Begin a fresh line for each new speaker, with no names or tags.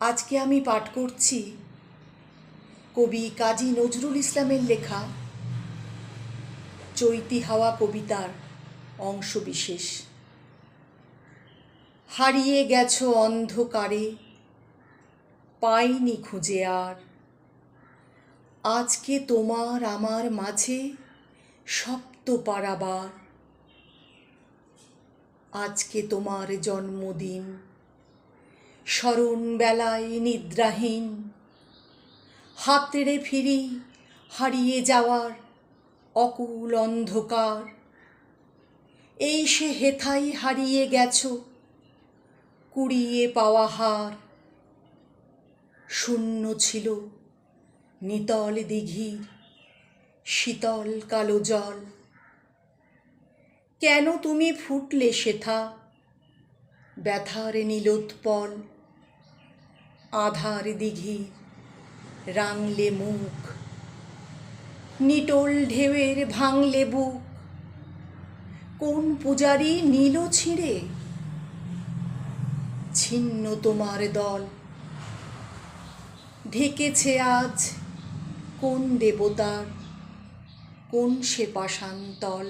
আজকে আমি পাঠ করছি কবি কাজী নজরুল ইসলামের লেখা চৈতি হাওয়া কবিতার অংশবিশেষ। হারিয়ে গেছো অন্ধকারে, পাইনি খুঁজে আর, আজকে তোমার আমার মাঝে সপ্ত পারাবার। আজকে তোমার জন্মদিন, স্মরণ বেলায় নিদ্রাহীন, হাতড়ে ফিরি হারিয়ে যাওয়ার অকুল অন্ধকার। এই সে হেথাই হারিয়ে গেছো কুড়িয়ে পাওয়া হার। শূন্য ছিল নিতল দিঘির শীতল কালো জল, কেন তুমি ফুটলে সেথা ব্যথার নীলোৎপল। আধার দিঘির রাঙলে মুখ, নিটোল ঢেউয়ের ভাঙলে বুক, কোন পূজারি নীল ছিঁড়ে ছিন্ন তোমার দল। ঢেকেছে আজ কোন দেবতার কোন সে পাষাণতল।